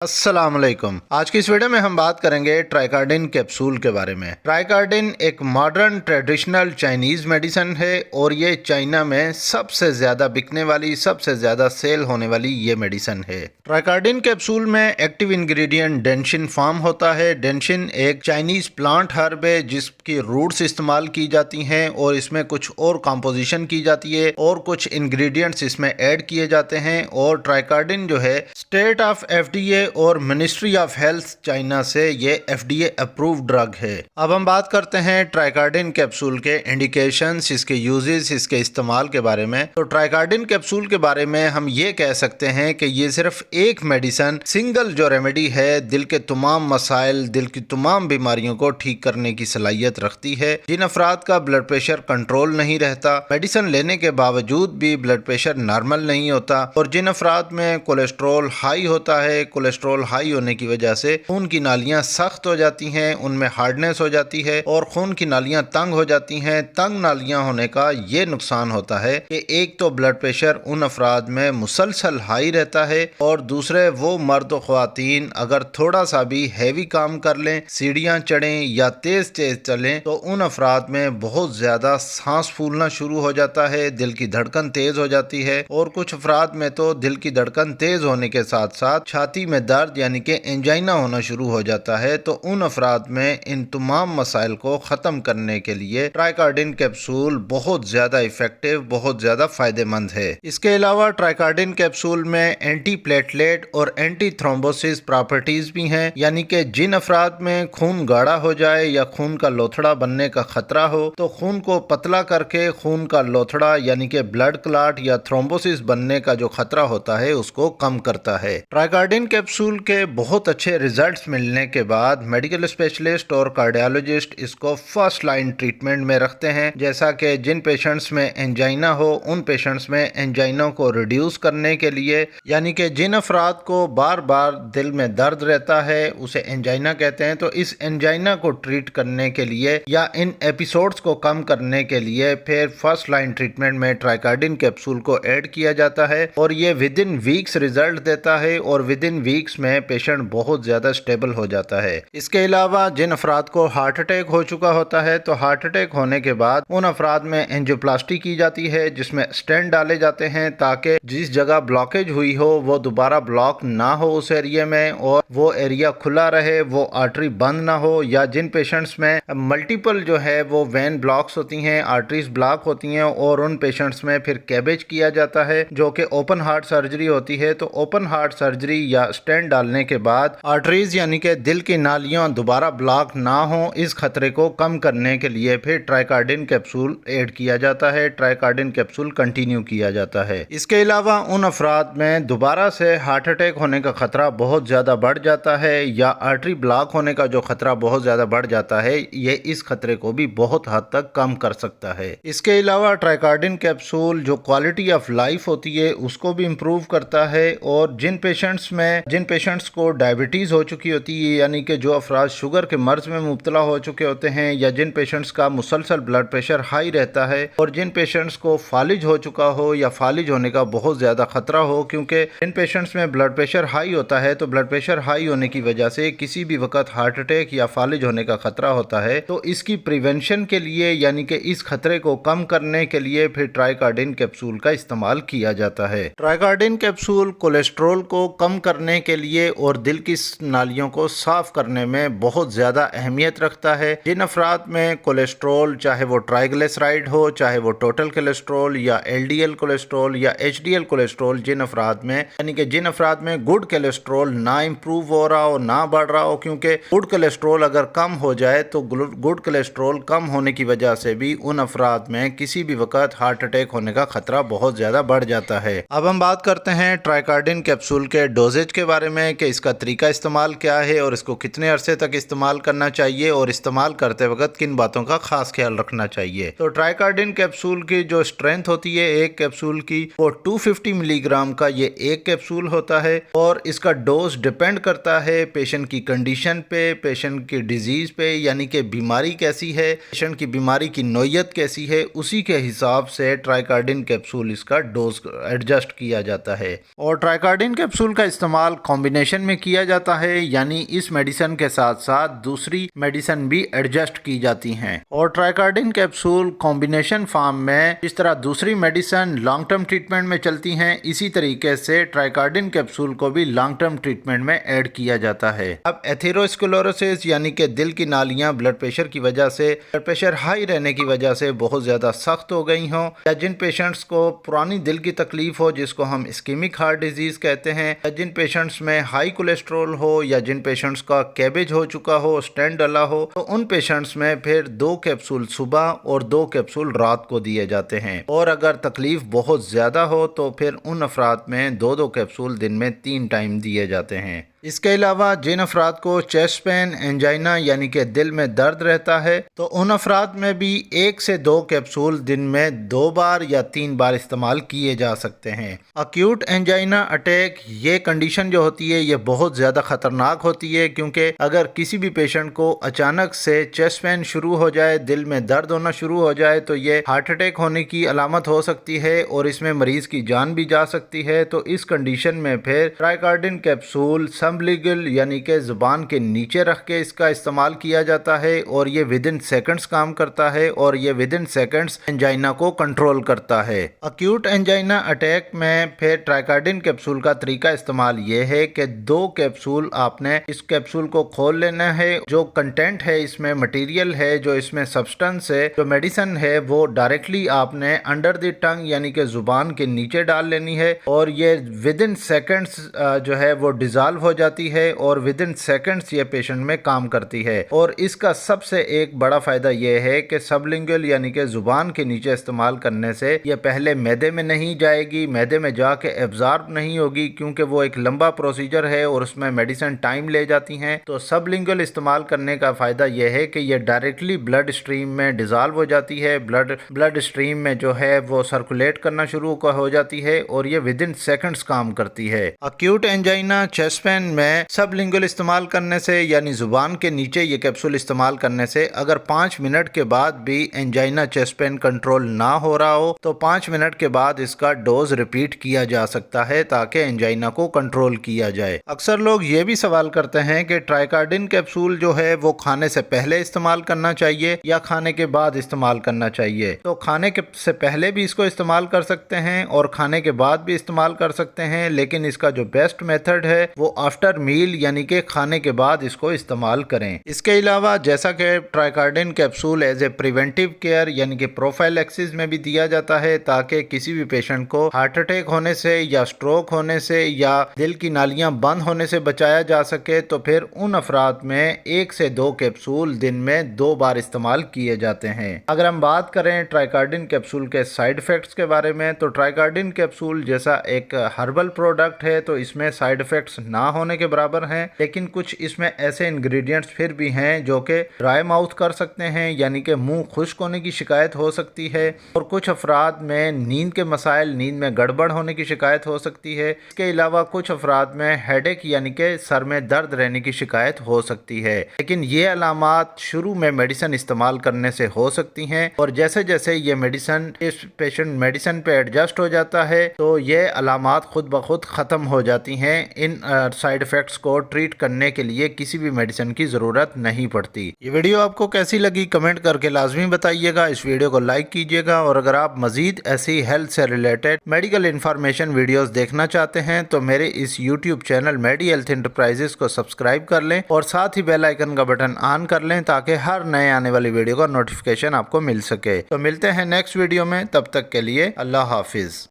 अस्सलामुअलैकुम। आज की इस वीडियो में हम बात करेंगे ट्राइकार्डिन कैप्सूल के बारे में। ट्राइकार्डिन एक मॉडर्न ट्रेडिशनल चाइनीज मेडिसिन है और ये चाइना में सबसे ज्यादा बिकने वाली, सबसे ज्यादा सेल होने वाली ये मेडिसिन है। ट्राइकार्डिन कैप्सूल में एक्टिव इंग्रेडिएंट डेंशिन फार्म होता है। डेंशिन एक चाइनीज प्लांट हर्ब है जिसकी रूट्स इस्तेमाल की जाती हैं और इसमें कुछ और कंपोजिशन की जाती है और कुछ इंग्रेडिएंट्स इसमें ऐड किए जाते हैं। और ट्राइकार्डिन जो है स्टेट ऑफ FDA और मिनिस्ट्री ऑफ हेल्थ चाइना से ये FDA अप्रूव्ड ड्रग है। अब हम बात करते हैं ट्राइकार्डिन कैप्सूल के इंडिकेशंस, इसके यूजेस, इसके इस्तेमाल के बारे में। तो ट्राइकार्डिन कैप्सूल के बारे में हम ये कह सकते हैं कि ये सिर्फ एक मेडिसिन, सिंगल जो रेमेडी है, दिल के तमाम मसाइल, दिल की तमाम बीमारियों को ठीक करने की सलाहियत रखती है। जिन अफराद का ब्लड प्रेशर कंट्रोल नहीं रहता, मेडिसिन लेने के बावजूद भी ब्लड प्रेशर नॉर्मल नहीं होता, और जिन अफराद में कोलेस्ट्रॉल हाई होता है, कोलेस्ट्रॉल हाई होने की वजह से खून की नालियां सख्त हो जाती हैं, उनमें हार्डनेस हो जाती है और खून की नालियां तंग हो जाती हैं। तंग नालियां होने का ये नुकसान होता है कि एक तो ब्लड प्रेशर उन अफराद में मुसलसल हाई रहता है, और दूसरे वो मर्द व ख्वातीन अगर थोड़ा सा भी हैवी काम कर लें, सीढ़ियां चढ़ें या तेज तेज चलें, तो उन अफराद में बहुत ज्यादा सांस फूलना शुरू हो जाता है, दिल की धड़कन तेज हो जाती है, और कुछ अफराद में तो दिल की धड़कन तेज होने के साथ साथ छाती में दर्द यानी कि एंजाइना होना शुरू हो जाता है। तो उन अफराद में इन तमाम मसाइल को ख़त्म करने के लिए ट्राइकार्डिन कैप्सूल बहुत ज़्यादा इफेक्टिव, बहुत ज़्यादा फ़ायदेमंद है। इसके अलावा ट्राइकार्डिन कैप्सूल में एंटी प्लेटलेट और एंटी थ्रोम्बोसिस प्रॉपर्टीज़ भी हैं, यानी कि जिन अफराद में खून गाढ़ा हो जाए या खून का लोथड़ा बनने का खतरा हो, तो खून को पतला करके खून का लोथड़ा यानी कि ब्लड क्लॉट या थ्रोम्बोसिस बनने का जो खतरा होता है उसको कम करता है। ट्राइकार्डिन कैप्सूल के बहुत अच्छे रिजल्ट्स मिलने के बाद मेडिकल स्पेशलिस्ट और कार्डियोलॉजिस्ट इसको फर्स्ट लाइन ट्रीटमेंट में रखते हैं। जैसा कि जिन पेशेंट्स में एंजाइना हो, उन पेशेंट्स में एंजाइना को रिड्यूस करने के लिए, यानी कि जिन अफराद को बार बार दिल में दर्द रहता है, उसे एंजाइना कहते हैं, तो इस एंजाइना को ट्रीट करने के लिए या इन एपिसोड्स को कम करने के लिए फिर फर्स्ट लाइन ट्रीटमेंट में ट्राइकार्डिन कैप्सूल को ऐड किया जाता है, और ये विद इन वीक्स रिजल्ट देता है और विद इन वीक्स में पेशेंट बहुत ज्यादा स्टेबल हो जाता है। इसके अलावा जिन अफराद को हार्ट अटैक हो चुका होता है, तो हार्ट अटैक होने के बाद उन अफराद में एंजियोप्लास्टी की जाती है जिसमें स्टेंट डाले जाते हैं ताकि जिस जगह ब्लॉकेज हुई हो वो दोबारा ब्लॉक ना हो उस एरिया में, और वो एरिया खुला रहे, वो आर्टरी बंद ना हो। या जिन पेशेंट्स में मल्टीपल जो है वो वेन ब्लॉक्स होती हैं, आर्टरीज ब्लॉक होती हैं, और उन पेशेंट्स में फिर कैबेज किया जाता है जो कि ओपन हार्ट सर्जरी होती है। तो ओपन हार्ट सर्जरी या स्टेंट डालने के बाद आर्टरीज यानी कि दिल की नालियां दोबारा ब्लॉक ना हो, इस खतरे को कम करने के लिए फिर ट्राइकार्डिन कैप्सूल ऐड किया जाता है, ट्राइकार्डिन कैप्सूल कंटिन्यू किया जाता है। इसके अलावा उन अफराद में दोबारा से हार्ट अटैक होने का खतरा बहुत ज्यादा बढ़ जाता है या आर्टरी ब्लॉक होने का जो खतरा बहुत ज्यादा बढ़ जाता है, ये इस खतरे को भी बहुत हद तक कम कर सकता है। इसके अलावा ट्राइकार्डिन कैप्सूल जो क्वालिटी ऑफ लाइफ होती है उसको भी इम्प्रूव करता है, और जिन पेशेंट्स को डायबिटीज हो चुकी होती है, यानी कि जो अफराद शुगर के मर्ज में मुब्तला हो चुके होते हैं, या जिन पेशेंट्स का मुसलसल ब्लड प्रेशर हाई रहता है, और जिन पेशेंट्स को फालिज हो चुका हो या फालिज होने का बहुत ज्यादा खतरा हो, क्योंकि इन पेशेंट्स में ब्लड प्रेशर हाई होता है, तो ब्लड प्रेशर हाई होने की वजह से किसी भी वक्त हार्ट अटैक या फालिज होने का खतरा होता है। तो इसकी प्रिवेंशन के लिए, यानी कि इस खतरे को कम करने के लिए फिर ट्राइकार्डिन कैप्सूल का इस्तेमाल किया जाता है। ट्राइकार्डिन कैप्सूल कोलेस्ट्रॉल को कम करने के लिए और दिल की नालियों को साफ करने में बहुत ज्यादा अहमियत रखता है। जिन अफराद में कोलेस्ट्रॉल, चाहे वो ट्राइग्लिसराइड हो, चाहे वो टोटल कोलेस्ट्रॉल या LDL कोलेस्ट्रॉल या HDL कोलेस्ट्रॉल, जिन अफराद में, यानी कि जिन अफराद में गुड कोलेस्ट्रॉल ना इम्प्रूव हो रहा हो, ना बढ़ रहा हो, क्योंकि गुड कोलेस्ट्रॉल अगर कम हो जाए तो गुड कोलेस्ट्रॉल कम होने की वजह से भी उन अफराद में किसी भी वक्त हार्ट अटैक होने का खतरा बहुत ज्यादा बढ़ जाता है। अब हम बात करते हैं ट्राइकार्डिन कैप्सूल के डोजेज के बारे में कि इसका तरीका इस्तेमाल क्या है और इसको कितने अरसे तक इस्तेमाल करना चाहिए और इस्तेमाल करते वक्त किन बातों का खास ख्याल रखना चाहिए। तो ट्राइकार्डिन कैप्सूल की जो स्ट्रेंथ होती है एक कैप्सूल की, वो 250 मिलीग्राम का ये एक कैप्सूल होता है, और इसका डोज डिपेंड करता है पेशेंट की कंडीशन पे, पेशेंट की डिजीज पे, यानी कि बीमारी कैसी है, पेशेंट की बीमारी की नोयत कैसी है, उसी के हिसाब से ट्राइकार्डिन कैप्सूल इसका डोज एडजस्ट किया जाता है। और ट्राइकार्डिन कैप्सूल का इस्तेमाल कॉम्बिनेशन में किया जाता है, यानी इस मेडिसिन के साथ साथ दूसरी मेडिसिन भी एडजस्ट की जाती हैं। और ट्राइकार्डिन कैप्सूल कॉम्बिनेशन फॉर्म में इस तरह दूसरी मेडिसिन लॉन्ग टर्म ट्रीटमेंट में चलती हैं, इसी तरीके से ट्राइकार्डिन कैप्सूल को भी लॉन्ग टर्म ट्रीटमेंट में ऐड किया जाता है। अब एथेरोस्क्लेरोसिस यानी कि दिल की नालियां ब्लड प्रेशर की वजह से, ब्लड प्रेशर हाई रहने की वजह से बहुत ज्यादा सख्त हो गई हों, या जिन पेशेंट्स को पुरानी दिल की तकलीफ हो जिसको हम इस्कीमिक हार्ट डिजीज कहते हैं, या जिन पेशेंट्स में हाई कोलेस्ट्रोल हो, या जिन पेशेंट्स का कैबेज हो चुका हो, स्टेंट डला हो, तो उन पेशेंट्स में फिर 2 कैप्सूल सुबह और 2 कैप्सूल रात को दिए जाते हैं। और अगर तकलीफ बहुत ज्यादा हो तो फिर उन अफराद में 2-2 कैप्सूल दिन में 3 टाइम दिए जाते हैं। इसके अलावा जिन अफराद को चेस्ट पेन, एंजाइना यानी कि दिल में दर्द रहता है, तो उन अफराद में भी 1 से 2 कैप्सूल दिन में 2 बार या 3 बार इस्तेमाल किए जा सकते हैं। अक्यूट एंजाइना अटैक ये कंडीशन जो होती है ये बहुत ज़्यादा ख़तरनाक होती है, क्योंकि अगर किसी भी पेशेंट को अचानक से चेस्ट पेन शुरू हो जाए, दिल में दर्द होना शुरू हो जाए, तो ये हार्ट अटैक होने की अलामत हो सकती है और इसमें मरीज की जान भी जा सकती है। तो इस कंडीशन में फिर ट्राइकार्डिन कैप्सूल सबलिंगुअल यानी कि जुबान के नीचे रख के इसका इस्तेमाल किया जाता है, और ये विद इन सेकंड्स काम करता है, और ये विद इन सेकंड्स एंजाइना को कंट्रोल करता है। अक्यूट एंजाइना अटैक में फिर ट्राइकार्डिन कैप्सूल का तरीका इस्तेमाल ये है कि 2 कैप्सूल आपने इस कैप्सूल को खोल लेना है। जो कंटेंट है इसमें, मटेरियल है, जो इसमें सब्सटेंस है, जो मेडिसिन है, वो डायरेक्टली आपने अंडर द टंग यानी कि जुबान के नीचे डाल लेनी है, और ये विद इन सेकंड्स जो है वो डिजॉल्व हो जाती है, और विद इन सेकंड्स ये पेशेंट में काम करती है। और इसका सबसे एक बड़ा फायदा ये है कि सबलिंगुअल यानी कि जुबान के नीचे इस्तेमाल करने से ये पहले मैदे में नहीं जाएगी, मैदे में जाके एब्जॉर्ब नहीं होगी, क्योंकि वो एक लंबा प्रोसीजर है और उसमें मेडिसिन टाइम ले जाती हैं। तो सबलिंगुअल इस्तेमाल करने का फायदा यह है कि ये डायरेक्टली ब्लड स्ट्रीम में डिजॉल्व हो जाती है, ब्लड स्ट्रीम में जो है वो सर्कुलेट करना शुरू हो जाती है, और ये विद इन सेकंड्स काम करती है। अक्यूट एंजाइना, चेस्ट पेन में सबलिंगुअल इस्तेमाल करने से यानी जुबान के नीचे ये कैप्सूल इस्तेमाल करने से अगर 5 मिनट के बाद भी एंजाइना, चेस्ट पेन कंट्रोल ना हो रहा हो, तो 5 मिनट के बाद इसका डोज रिपीट किया जा सकता है ताकि एंजाइना को कंट्रोल किया जाए। अक्सर लोग ये भी सवाल करते हैं कि ट्राइकार्डिन कैप्सूल जो है वो खाने से पहले इस्तेमाल करना चाहिए या खाने के बाद इस्तेमाल करना चाहिए। तो खाने के से पहले भी इसको इस्तेमाल कर सकते हैं और खाने के बाद भी इस्तेमाल कर सकते हैं, लेकिन इसका जो बेस्ट मेथड है वो आफ्टर मील यानी कि खाने के बाद इसको इस्तेमाल करें। इसके अलावा जैसा कि Tricardin capsule as a preventive care यानी कि प्रोफाइलैक्सिस में भी दिया जाता है, ताकि किसी भी पेशेंट को हार्ट अटैक होने से या स्ट्रोक होने से या दिल की नालियां बंद होने से बचाया जा सके, तो फिर उन अफराद में 1 से 2 कैप्सूल दिन में 2 बार इस्तेमाल किए जाते हैं। अगर हम बात करें ट्राइकार्डिन कैप्सूल के साइड इफेक्ट्स के बारे में, तो ट्राइकार्डिन कैप्सूल जैसा एक हर्बल प्रोडक्ट है तो इसमें साइड इफेक्ट्स ना होने के बराबर हैं, लेकिन कुछ इसमें ऐसे इंग्रेडिएंट्स फिर भी हैं जो कि ड्राई माउथ कर सकते हैं, यानी कि मुंह खुश्क होने की शिकायत हो सकती है, और कुछ अफराद में नींद के मसाइल, नींद में गड़बड़ होने की शिकायत हो सकती है। इसके अलावा कुछ अफराद में हेडेक यानी कि सर में दर्द रहने की शिकायत हो सकती है, लेकिन ये अलामात शुरू में मेडिसिन इस्तेमाल करने से हो सकती हैं, और जैसे जैसे ये मेडिसिन इस पेशेंट मेडिसिन पे एडजस्ट हो जाता है तो ये अलामात खुद ब खुद ख़त्म हो जाती हैं। इन साइड इफ़ेक्ट्स को ट्रीट करने के लिए किसी भी मेडिसिन की ज़रूरत नहीं पड़ती। ये वीडियो आपको कैसी लगी कमेंट करके लाजमी बताइएगा। इस वीडियो को लाइक कीजिएगा, और अगर आप मज़ीद ऐसी हेल्थ से रिलेटेड मेडिकल इन्फॉर्मेशन वीडियोस देखना चाहते हैं तो मेरे इस यूट्यूब चैनल मेडी हेल्थ एंटरप्राइजेस को सब्सक्राइब कर लें और साथ ही बेल आइकन का बटन ऑन कर लें ताकि हर नए आने वाली वीडियो का नोटिफिकेशन आपको मिल सके। तो मिलते हैं नेक्स्ट वीडियो में, तब तक के लिए अल्लाह हाफिज़।